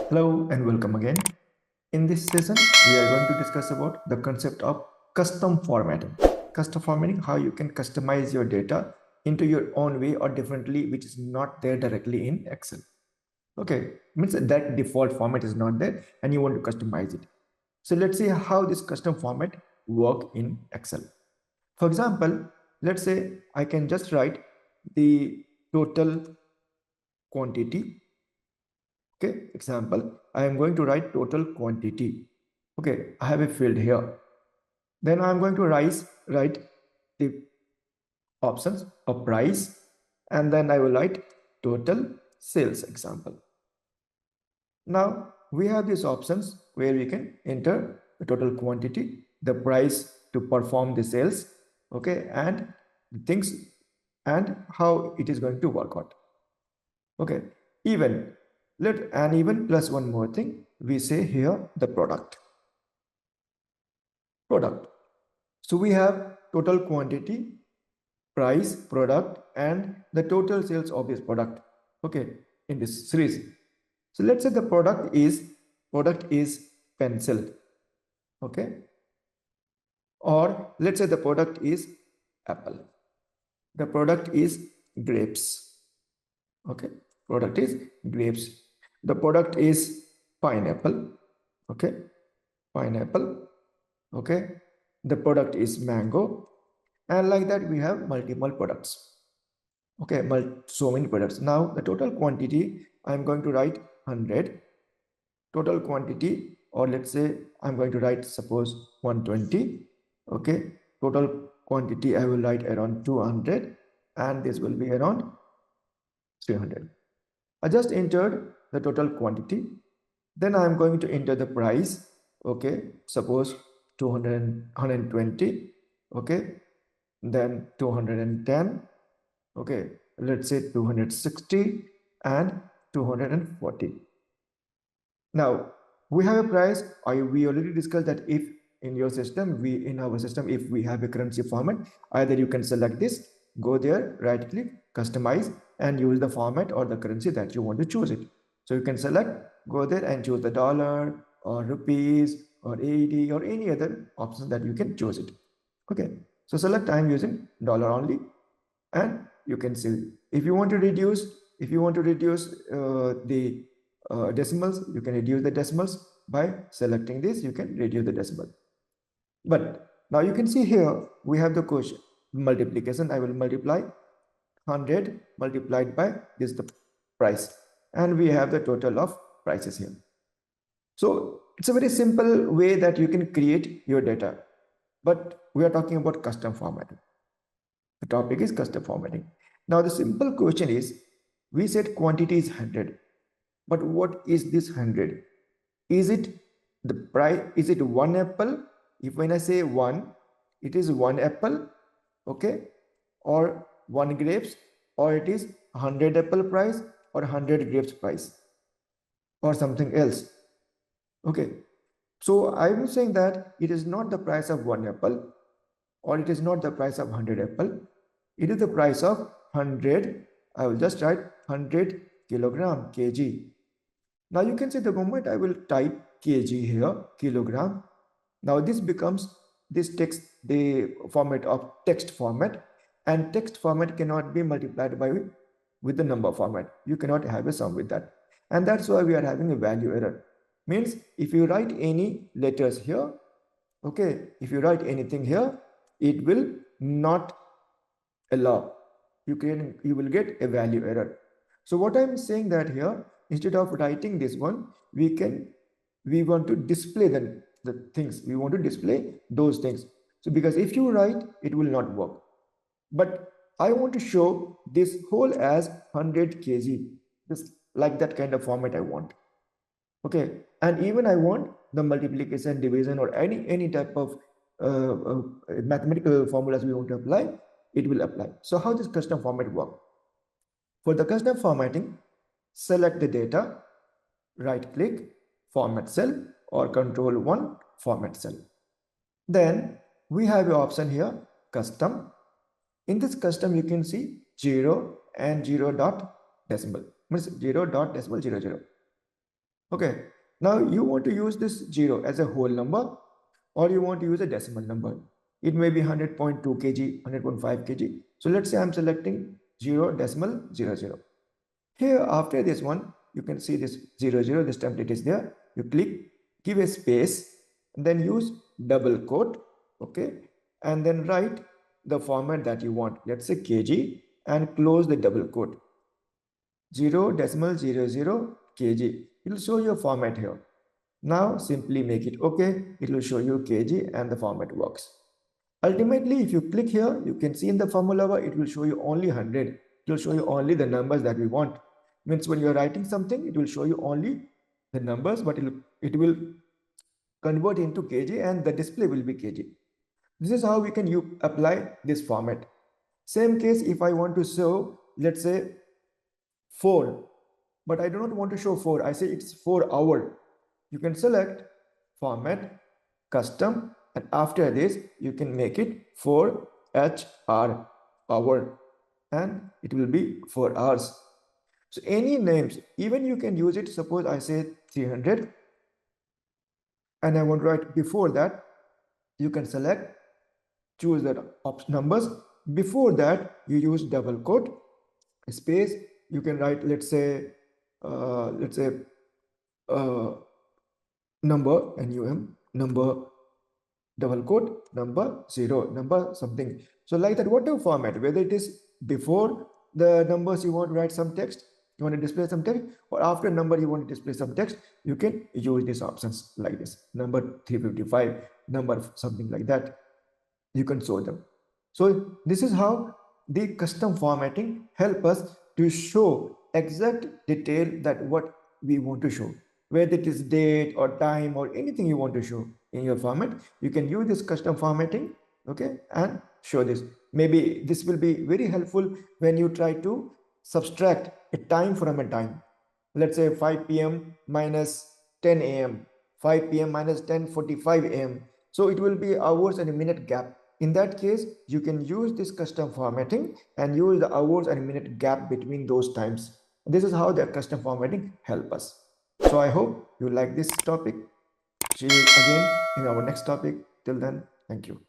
Hello and welcome again. In this session, we are going to discuss about the concept of custom formatting. Custom formatting, how you can customize your data into your own way or differently, which is not there directly in Excel. Okay, means that default format is not there and you want to customize it. So let's see how this custom format work in Excel. For example, let's say I can just write the total quantity. Okay, example, I am going to write total quantity. Okay, I have a field here. Then I'm going to write the options of price, and then I will write total sales example. Now we have these options where we can enter the total quantity, the price to perform the sales, okay, and the things and how it is going to work out. Okay, even even plus one more thing, we say here the product. So we have total quantity, price, product, and the total sales of this product. Okay, in this series. So let's say the product is pencil. Okay, or let's say the product is apple. The product is grapes. Okay, product is grapes. The product is pineapple. Okay, pineapple. Okay, the product is mango, and like that we have multiple products. Okay, so many products. Now the total quantity I'm going to write 100 total quantity, or let's say I'm going to write suppose 120. Okay, total quantity I will write around 200, and this will be around 300. I just entered the total quantity. Then I'm going to enter the price. Okay, suppose 200 120. Okay, then 210. Okay, let's say 260 and 240. Now we have a price. We already discussed that if in our system, if we have a currency format, either you can select this, go there, right click, customize, and use the format or the currency that you want to choose it. So you can select, go there and choose the dollar or rupees or AED or any other option that you can choose it. Okay, so select, I'm using dollar only, and you can see if you want to reduce the decimals, you can reduce the decimals. By selecting this, you can reduce the decimal. But now you can see here we have the question multiplication. I will multiply 100 multiplied by this the price, and we have the total of prices here. So it's a very simple way that you can create your data, but we are talking about custom formatting. The topic is custom formatting. Now the simple question is, we said quantity is 100, but what is this 100? Is it the price? Is it one apple? If when I say one, it is one apple, okay, or one grapes, or it is 100 apple price or 100 grapes price, or something else. Okay, so I am saying that it is not the price of one apple, or it is not the price of 100 apple. It is the price of 100. I will just write 100 kilogram, kg. Now you can see the moment I will type kg here, kilogram. Now this becomes this text, the format of text format, and text format cannot be multiplied by with the number format. You cannot have a sum with that. And that's why we are having a value error. Means if you write any letters here, okay, if you write anything here, it will not allow. You will get a value error. So what I'm saying that here, instead of writing this one, we want to display the things. We want to display those things. So because if you write, it will not work. But I want to show this whole as 100 kg. This like that kind of format I want. Okay, and even I want the multiplication, division, or any type of mathematical formulas we want to apply, it will apply. So how does custom format work? For the custom formatting, select the data, right click, format cell, or control 1, format cell. Then we have an option here, custom. In this custom, you can see 0 and 0 dot decimal, means 0 dot decimal 00. Okay, now you want to use this 0 as a whole number, or you want to use a decimal number. It may be 100.2 kg, 100.5 kg. So let's say I'm selecting 0.00. Here, after this one, you can see this 00, this template is there. You click, give a space, and then use double quote, okay? And then write the format that you want. Let's say kg, and close the double quote. 0.00 kg. It will show your format here. Now simply make it okay. It will show you kg and the format works. Ultimately, if you click here, you can see in the formula bar, it will show you only 100. It will show you only the numbers that we want. Means when you're writing something, it will show you only the numbers, but it will convert into kg and the display will be kg. This is how we can apply this format. Same case, if I want to show, let's say 4, but I do not want to show 4. I say it's 4 hour. You can select format, custom, and after this, you can make it 4HR, hour, and it will be 4 hours. So any names, even you can use it. Suppose I say 300, and I want to write before that, you can select, choose the numbers. Before that, you use double quote, space. You can write, let's say number, NUM, number, double quote, number 0, number something. So like that, whatever format, whether it is before the numbers you want to write some text, you want to display some text, or after number you want to display some text, you can use these options like this, number 355, number something like that. You can show them. So this is how the custom formatting help us to show exact detail that what we want to show, whether it is date or time or anything you want to show in your format. You can use this custom formatting, okay, and show this. Maybe this will be very helpful when you try to subtract a time from a time. Let's say 5 p.m. minus 10 a.m., 5 p.m. minus 10:45 a.m. So it will be hours and a minute gap. In that case, you can use this custom formatting and use the hours and minute gap between those times. This is how the custom formatting help us. So I hope you like this topic. See you again in our next topic. Till then, thank you.